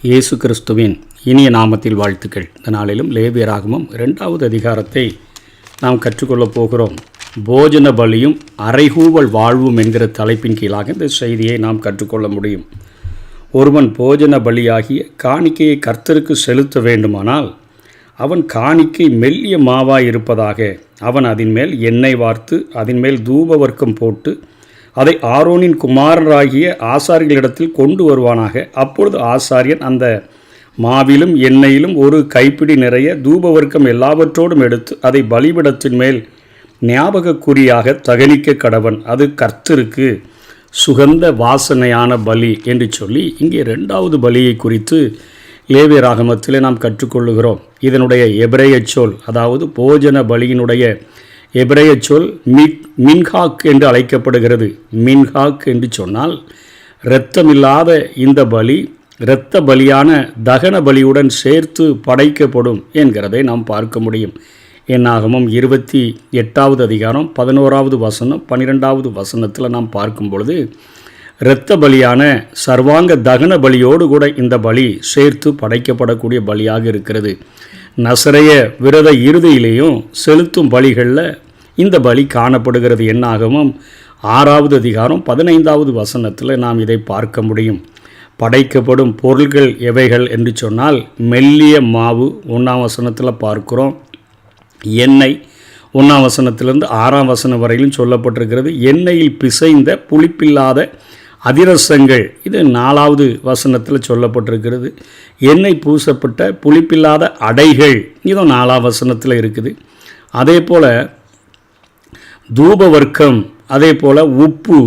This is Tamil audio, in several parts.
இயேசு கிறிஸ்துவின் இனிய நாமத்தில் வாழ்த்துக்கள். இந்த நாளிலும் லேவியராகமம் 2வது அதிகாரத்தை நாம் கற்றுக்கொள்ளப் போகிறோம். போஜன பலியும் அறைகூவல் வாழ்வும் என்கிற தலைப்பின் கீழாக இந்த செய்தியை நாம் கற்றுக்கொள்ள முடியும். ஒருவன் போஜன பலியாகிய காணிக்கையை கர்த்தருக்கு செலுத்த வேண்டுமானால் அவன் காணிக்கை மெல்லிய மாவாய் இருப்பதாக அவன் அதன் மேல் எண்ணெய் வார்த்து அதன் மேல் தூபவர்க்கம் போட்டு அதை ஆரோனின் குமாரராகிய ஆசாரியர்களிடத்தில் கொண்டு வருவானாக. அப்பொழுது ஆசாரியன் அந்த மாவிலும் எண்ணெயிலும் ஒரு கைப்பிடி நிறைய தூபவர்க்கம் எல்லாவற்றோடும் எடுத்து அதை பலிபீடத்தின் மேல் ஞாபகக்குறியாக தகனிக்க கடவன். அது கர்த்தருக்கு சுகந்த வாசனையான பலி என்று சொல்லி இங்கே 2வது பலியை குறித்து லேவியராகமத்தில் நாம் கற்றுக்கொள்ளுகிறோம். இதனுடைய எபிரேய சொல், அதாவது போஜன பலியினுடைய எபிரேய சொல் மின்ஹாக் என்று அழைக்கப்படுகிறது. மின்ஹாக் என்று சொன்னால் இரத்தமில்லாத இந்த பலி இரத்த பலியான தகன பலியுடன் சேர்த்து படைக்கப்படும் என்கிறதை நாம் பார்க்க முடியும். என்னாகமம் 28வது அதிகாரம் 11வது வசனம் 12வது வசனத்தில் நாம் பார்க்கும் பொழுது இரத்த பலியான சர்வாங்க தகன பலியோடு கூட இந்த பலி சேர்த்து படைக்கப்படக்கூடிய பலியாக இருக்கிறது. நசரேய விரத இறுதியிலேயும் செலுத்தும் பலிகளில் இந்த பலி காணப்படுகிறது. என்னாகமம் 6வது அதிகாரம் 15வது வசனத்தில் நாம் இதை பார்க்க முடியும். படைக்கப்படும் பொருள்கள் எவைகள் என்று சொன்னால் மெல்லிய மாவு 1ஆம் வசனத்தில் பார்க்கிறோம். எண்ணெய் 1ஆம் வசனத்திலிருந்து 6ஆம் வசனம் வரையிலும் சொல்லப்பட்டிருக்கிறது. எண்ணெயில் பிசைந்த புளிப்பில்லாத அதிரசங்கள் இது 4வது வசனத்தில் சொல்லப்பட்டிருக்கிறது. எண்ணெய் பூசப்பட்ட புளிப்பில்லாத அடைகள் இதுவும் 4ஆம் வசனத்தில் இருக்குது. அதே போல் தூபவர்க்கம், அதே போல் உப்பு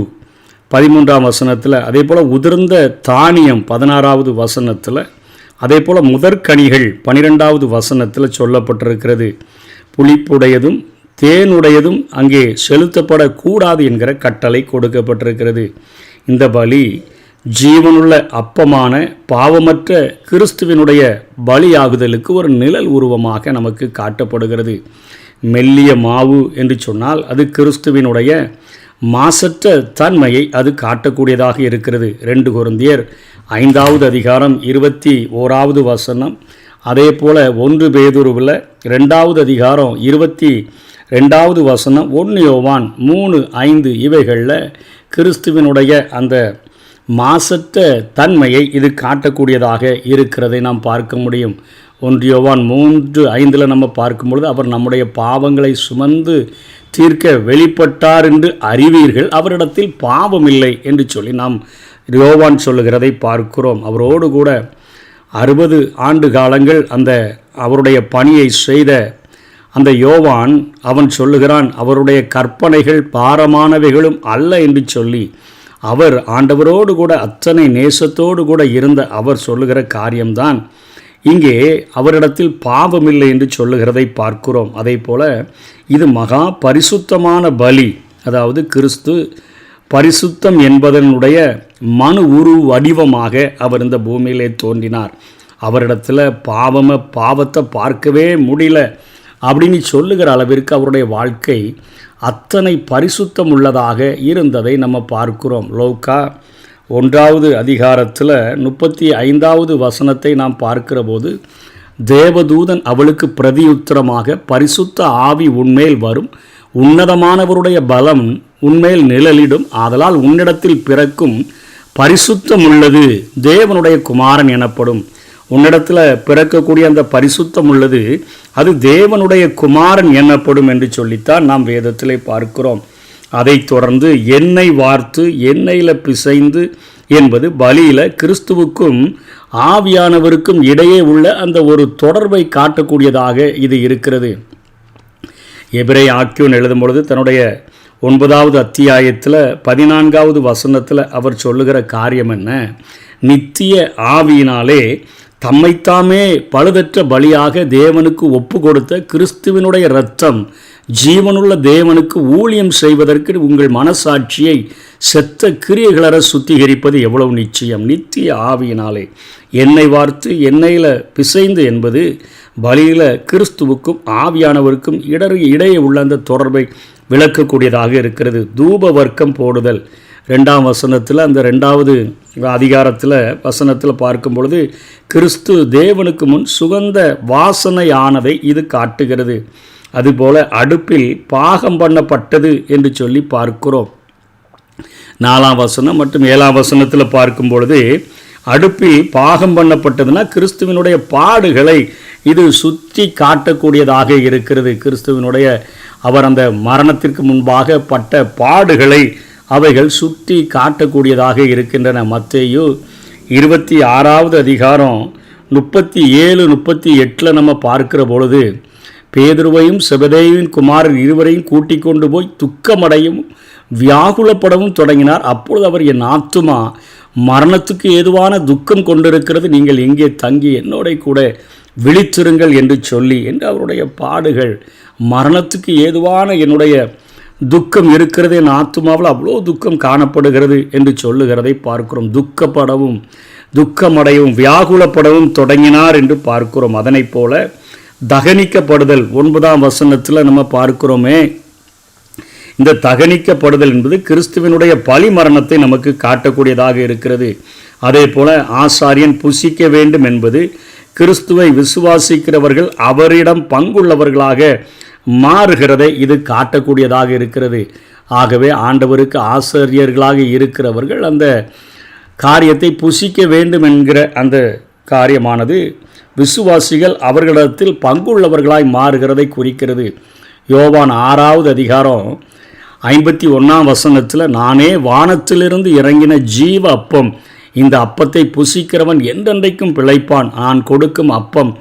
13ஆம் வசனத்தில், அதே போல் உதிர்ந்த தானியம் 16வது வசனத்தில், அதே போல் முதற்கனிகள் 12வது வசனத்தில் சொல்லப்பட்டிருக்கிறது. புளிப்புடையதும் தேனுடையதும் அங்கே செலுத்தப்படக்கூடாது என்கிற கட்டளை கொடுக்கப்பட்டிருக்கிறது. இந்த பலி ஜீவனுள்ள அப்பமான பாவமற்ற கிறிஸ்துவினுடைய பலியாகுதலுக்கு ஒரு நிழல் உருவமாக நமக்கு காட்டப்படுகிறது. மெல்லிய மாவு என்று சொன்னால் அது கிறிஸ்துவினுடைய மாசற்ற தன்மையை அது காட்டக்கூடியதாக இருக்கிறது. 2 கொரிந்தியர் 5வது அதிகாரம் 21வது வசனம், அதே போல் 1 பேதுருவில் 2வது அதிகாரம் 22வது வசனம், 1 யோவான் 3:5 இவைகளில் கிறிஸ்துவினுடைய அந்த மாசற்ற தன்மையை இது காட்டக்கூடியதாக இருக்கிறதை நாம் பார்க்க முடியும். 1 யோவான் 3:5 நம்ம பார்க்கும்பொழுது அவர் நம்முடைய பாவங்களை சுமந்து தீர்க்க வெளிப்பட்டார் என்று அறிவீர்கள், அவரிடத்தில் பாவம் இல்லை என்று சொல்லி நாம் யோவான் சொல்லுகிறதை பார்க்கிறோம். அவரோடு கூட 60 ஆண்டு காலங்கள் அந்த அவருடைய பணியை செய்த அந்த யோவான் அவன் சொல்லுகிறான், அவருடைய கற்பனைகள் பாரமானவைகளும் அல்ல என்று சொல்லி அவர் ஆண்டவரோடு கூட அத்தனை நேசத்தோடு கூட இருந்த அவர் சொல்லுகிற காரியம்தான் இங்கே அவரிடத்தில் பாவமில்லை என்று சொல்லுகிறதை பார்க்கிறோம். அதே போல் இது மகா பரிசுத்தமான பலி, அதாவது கிறிஸ்து பரிசுத்தம் என்பதனுடைய மனு உரு வடிவமாக அவர் இந்த பூமியிலே தோன்றினார். அவரிடத்தில் பாவத்தை பார்க்கவே முடியல அப்படின்னு சொல்லுகிற அளவிற்கு அவருடைய வாழ்க்கை அத்தனை பரிசுத்தம் உள்ளதாக இருந்ததை நம்ம பார்க்கிறோம். லூக்கா 1வது அதிகாரத்தில் 35வது வசனத்தை நாம் பார்க்கிற போது, தேவதூதன் அவளுக்கு பிரதியுத்தரமாக, பரிசுத்த ஆவி உன்மேல் வரும், உன்னதமானவருடைய பலம் உன்மேல் நிழலிடும், ஆதலால் உன்னிடத்தில் பிறக்கும் பரிசுத்தம் உள்ளது தேவனுடைய குமாரன் எனப்படும். உன்னிடத்தில் பிறக்கக்கூடிய அந்த பரிசுத்தம் உள்ளது அது தேவனுடைய குமாரன் எனப்படும் என்று சொல்லித்தான் நாம் வேதத்திலே பார்க்கிறோம். அதை தொடர்ந்து எண்ணெய் வார்த்து எண்ணெயில் பிசைந்து என்பது பலியில் கிறிஸ்துவுக்கும் ஆவியானவருக்கும் இடையே உள்ள அந்த ஒரு தொடர்பை காட்டக்கூடியதாக இது இருக்கிறது. எபிரேய ஆக்கியோன் எழுதும் பொழுது தன்னுடைய 9வது அத்தியாயத்தில் 14வது வசனத்தில் அவர் சொல்லுகிற காரியம் என்ன, நித்திய ஆவியினாலே தம்மைத்தாமே பழுதற்ற பலியாக தேவனுக்கு ஒப்பு கொடுத்த கிறிஸ்துவினுடைய இரத்தம் ஜீவனுள்ள தேவனுக்கு ஊழியம் செய்வதற்கு உங்கள் மனசாட்சியை செத்த கிரியைகளற சுத்திகரிப்பது எவ்வளவு நிச்சயம். நித்திய ஆவியினாலே எண்ணெய் வார்த்து எண்ணெயில் பிசைந்து என்பது பலியில் கிறிஸ்துவுக்கும் ஆவியானவருக்கும் இடையே உள்ள அந்த தொடர்பை விளக்கக்கூடியதாக இருக்கிறது. தூப வர்க்கம் போடுதல் 2ஆம் வசனத்தில், அந்த 2வது அதிகாரத்தில் வசனத்தில் பார்க்கும் பொழுது கிறிஸ்து தேவனுக்கு முன் சுகந்த வாசனையானதை இது காட்டுகிறது. அதுபோல் அடுப்பில் பாகம் பண்ணப்பட்டது என்று சொல்லி பார்க்கிறோம். 4ஆம் வசனம் மற்றும் 7ஆம் வசனத்தில் பார்க்கும் பொழுது அடுப்பில் பாகம் பண்ணப்பட்டதுன்னா கிறிஸ்துவனுடைய பாடுகளை இது சுற்றி காட்டக்கூடியதாக இருக்கிறது. கிறிஸ்துவனுடைய அவர் அந்த மரணத்திற்கு முன்பாக பட்ட பாடுகளை அவைகள் சுற்றி காட்டக்கூடியதாக இருக்கின்றன. மத்தேயு 26வது அதிகாரம் 37, 38 நம்ம பார்க்கிற பொழுது பேதுருவையும் செபதேயுவின் குமாரர் இருவரையும் கூட்டிக் கொண்டு போய் துக்கமடையும் வியாகுலப்படவும் தொடங்கினார். அப்பொழுது அவர், என் ஆத்துமா மரணத்துக்கு ஏதுவான துக்கம் கொண்டிருக்கிறது, நீங்கள் எங்கே தங்கி என்னோட கூட விழித்திருங்கள் என்று சொல்லி, என்று அவருடைய பாடுகள், மரணத்துக்கு ஏதுவான என்னுடைய துக்கம் இருக்கிறது, என் ஆத்துமாவில் அவ்வளோ துக்கம் காணப்படுகிறது என்று சொல்லுகிறதை பார்க்கிறோம். துக்கப்படவும் துக்கமடையவும் வியாகுலப்படவும் தொடங்கினார் என்று பார்க்கிறோம். அதனை போல தகனிக்கப்படுதல் 9ஆம் வசனத்தில் நம்ம பார்க்கிறோமே. இந்த தகனிக்கப்படுதல் என்பது கிறிஸ்துவனுடைய பலி மரணத்தை நமக்கு காட்டக்கூடியதாக இருக்கிறது. அதே போல ஆசாரியன் புசிக்க வேண்டும் என்பது கிறிஸ்துவை விசுவாசிக்கிறவர்கள் அவரிடம் பங்குள்ளவர்களாக மாறுகிறதை இது காட்டக்கூடியதாக இருக்கிறது. ஆகவே ஆண்டவருக்கு ஆசாரியர்களாக இருக்கிறவர்கள் அந்த காரியத்தை புசிக்க வேண்டும் என்கிற அந்த காரியமானது விசுவாசிகள் அவர்களிடத்தில் பங்குள்ளவர்களாய் மாறுகிறதை குறிக்கிறது. யோவான் 6வது அதிகாரம் 51ஆம் வசனத்தில், நானே வானத்திலிருந்து இறங்கின ஜீவ அப்பம், இந்த அப்பத்தை புசிக்கிறவன் என்றென்றைக்கும் பிழைப்பான், நான் கொடுக்கும் அப்பம்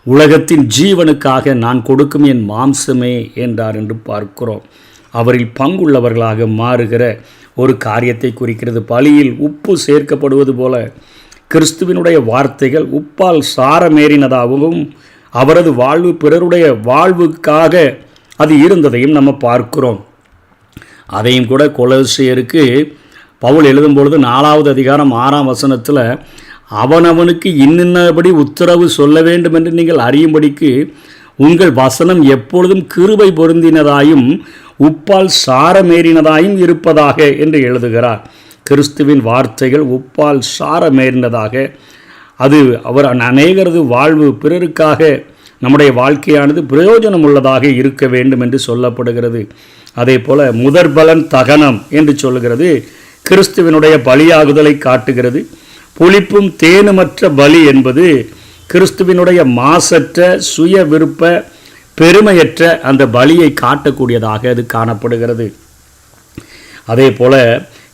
உலகத்தின் ஜீவனுக்காக நான் கொடுக்கும் என் மாம்சமே என்றார் என்று பார்க்கிறோம். அவரில் பங்குள்ளவர்களாக மாறுகிற ஒரு காரியத்தை குறிக்கிறது. பலியில் உப்பு சேர்க்கப்படுவது போல கிறிஸ்துவினுடைய வார்த்தைகள் உப்பால் சாரமேறினதாகவும் அவரது வாழ்வு பிறருடைய வாழ்வுக்காக அது இருந்ததையும் நம்ம பார்க்கிறோம். அதையும் கூட கொலோசியருக்கு பவுல் எழுதும்பொழுது 4வது அதிகாரம் 6ஆம் வசனத்தில், அவனவனுக்கு இன்னின்னபடி உத்தரவு சொல்ல வேண்டும் என்று நீங்கள் அறியும்படிக்கு உங்கள் வசனம் எப்பொழுதும் கிருபை பொருந்தினதாயும் உப்பால் சாரமேறினதாயும் இருப்பதாக என்று எழுதுகிறார். கிறிஸ்துவின் வார்த்தைகள் உப்பால் சாரமேறினதாக, அது அவர் அநேகரது வாழ்வு பிறருக்காக நம்முடைய வாழ்க்கையானது பிரயோஜனம் உள்ளதாக இருக்க வேண்டும் என்று சொல்லப்படுகிறது. அதே போல முதற்பலன் தகனம் என்று சொல்லுகிறது கிறிஸ்துவனுடைய பலியாகுதலை காட்டுகிறது. புளிப்பும் தேனுமற்ற பலி என்பது கிறிஸ்துவினுடைய மாசற்ற சுய விருப்ப பெருமையற்ற அந்த பலியை காட்டக்கூடியதாக அது காணப்படுகிறது. அதே போல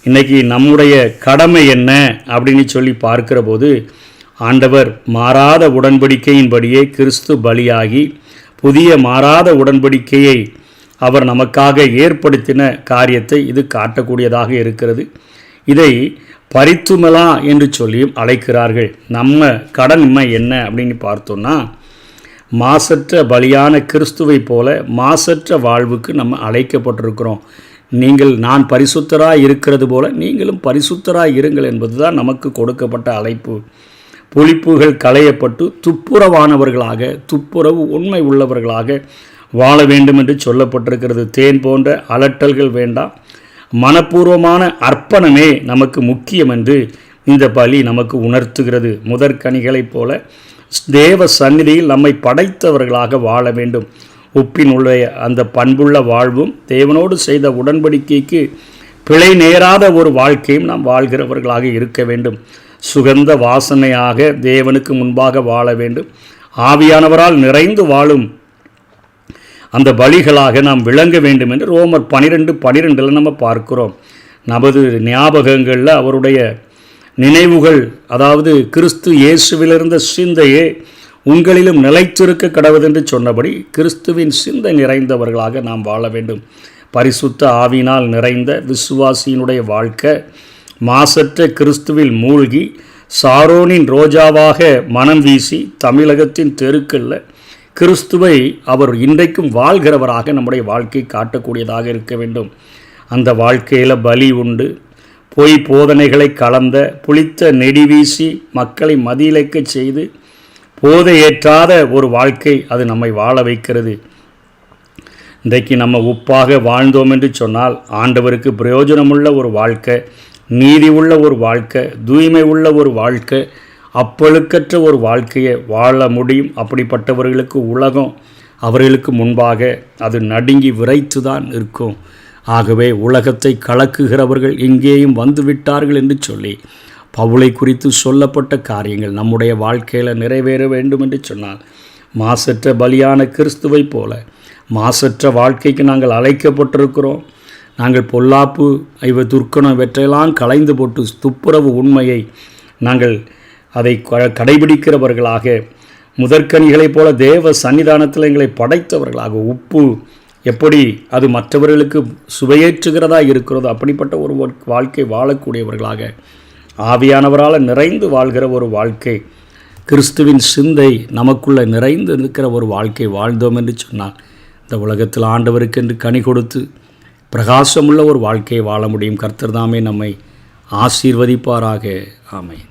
இன்றைக்கி நம்முடைய கடமை என்ன அப்படின்னு சொல்லி பார்க்கிற போது, ஆண்டவர் மாறாத உடன்படிக்கையின்படியே கிறிஸ்து பலியாகி புதிய மாறாத உடன்படிக்கையை அவர் நமக்காக ஏற்படுத்தின காரியத்தை இது காட்டக்கூடியதாக இருக்கிறது. இதை பரித்துமலா என்று சொல்லியும் அழைக்கிறார்கள். நம்ம கடமை என்ன அப்படின்னு பார்த்தோன்னா, மாசற்ற பலியான கிறிஸ்துவை போல மாசற்ற வாழ்வுக்கு நம்ம அழைக்கப்பட்டிருக்கிறோம். நான் பரிசுத்தராய் இருக்கிறது போல நீங்களும் பரிசுத்தராய் இருங்கள் என்பதுதான் நமக்கு கொடுக்கப்பட்ட அழைப்பு. புளிப்புகள் களையப்பட்டு துப்புரவானவர்களாக, துப்புரவு உண்மை உள்ளவர்களாக வாழ வேண்டும் என்று சொல்லப்பட்டிருக்கிறது. தேன் போன்ற அலட்டல்கள் வேண்டாம், மனப்பூர்வமான அர்ப்பணமே நமக்கு முக்கியம் என்று இந்த பலி நமக்கு உணர்த்துகிறது. முதற்கனிகளைப் போல தேவ சந்நிதியில் நம்மை படைத்தவர்களாக வாழ வேண்டும். உப்பினுள்ள அந்த பண்புள்ள வாழ்வும் தேவனோடு செய்த உடன்படிக்கைக்கு பிழை நேராத ஒரு வாழ்க்கையும் நாம் வாழ்கிறவர்களாக இருக்க வேண்டும். சுகந்த வாசனையாக தேவனுக்கு முன்பாக வாழ வேண்டும். ஆவியானவரால் நிறைந்து வாழும் அந்த பலிகளாக நாம் விளங்க வேண்டும் என்று ரோமர் 12:12 நம்ம பார்க்கிறோம். நமது ஞாபகங்களில் அவருடைய நினைவுகள், அதாவது கிறிஸ்து இயேசுவிலிருந்த சிந்தையே உங்களிலும் நிலைத்திருக்க கடவுதென்று சொன்னபடி கிறிஸ்துவின் சிந்தை நிறைந்தவர்களாக நாம் வாழ வேண்டும். பரிசுத்த ஆவியினால் நிறைந்த விசுவாசியினுடைய வாழ்க்கை மாசற்ற கிறிஸ்துவில் மூழ்கி சாரோனின் ரோஜாவாக மனம் வீசி தமிழகத்தின் தெருக்களில் கிறிஸ்துவை அவர் இன்றைக்கும் வாழ்கிறவராக நம்முடைய வாழ்க்கை காட்டக்கூடியதாக இருக்க வேண்டும். அந்த வாழ்க்கையில் பலி உண்டு, பொய் போதனைகளை கலந்த புளித்த நெடி வீசி மக்களை மதியிழைக்க செய்து போதை ஏற்றாத ஒரு வாழ்க்கை அது நம்மை வாழ வைக்கிறது. இன்றைக்கு நம்ம உப்பாக வாழ்ந்தோம் என்று சொன்னால் ஆண்டவருக்கு பிரயோஜனமுள்ள ஒரு வாழ்க்கை, நீதி உள்ள ஒரு வாழ்க்கை, தூய்மை உள்ள ஒரு வாழ்க்கை, அப்பழுக்கற்ற ஒரு வாழ்க்கையை வாழ முடியும். அப்படிப்பட்டவர்களுக்கு உலகம் அவர்களுக்கு முன்பாக அது நடுங்கி விரைத்து தான் இருக்கும். ஆகவே உலகத்தை கலக்குகிறவர்கள் இங்கேயும் வந்துவிட்டார்கள் என்று சொல்லி பவுலை குறித்து சொல்லப்பட்ட காரியங்கள் நம்முடைய வாழ்க்கையில் நிறைவேற வேண்டும் என்று சொன்னால் மாசற்ற பலியான கிறிஸ்துவை போல மாசற்ற வாழ்க்கைக்கு நாங்கள் அழைக்கப்பட்டிருக்கிறோம். நாங்கள் பொல்லாப்பு துர்க்கணம் இவற்றையெல்லாம் களைந்து போட்டு துப்புரவு உண்மையை நாங்கள் அதை கடைபிடிக்கிறவர்களாக, முதற்கனிகளைப் போல தேவ சன்னிதானத்தில் எங்களை படைத்தவர்களாக, உப்பு எப்படி அது மற்றவர்களுக்கு சுவையேற்றுகிறதா இருக்கிறதோ அப்படிப்பட்ட ஒரு வாழ்க்கை வாழக்கூடியவர்களாக, ஆவியானவரால் நிறைந்து வாழ்கிற ஒரு வாழ்க்கை, கிறிஸ்துவின் சிந்தை நமக்குள்ளே நிறைந்து இருக்கிற ஒரு வாழ்க்கை வாழ்ந்தோம் என்று சொன்னால் இந்த உலகத்தில் ஆண்டவருக்கென்று கனி கொடுத்து பிரகாசமுள்ள ஒரு வாழ்க்கையை வாழ முடியும். கர்த்தர் தாமே நம்மை ஆசீர்வதிப்பாராக. ஆமென்.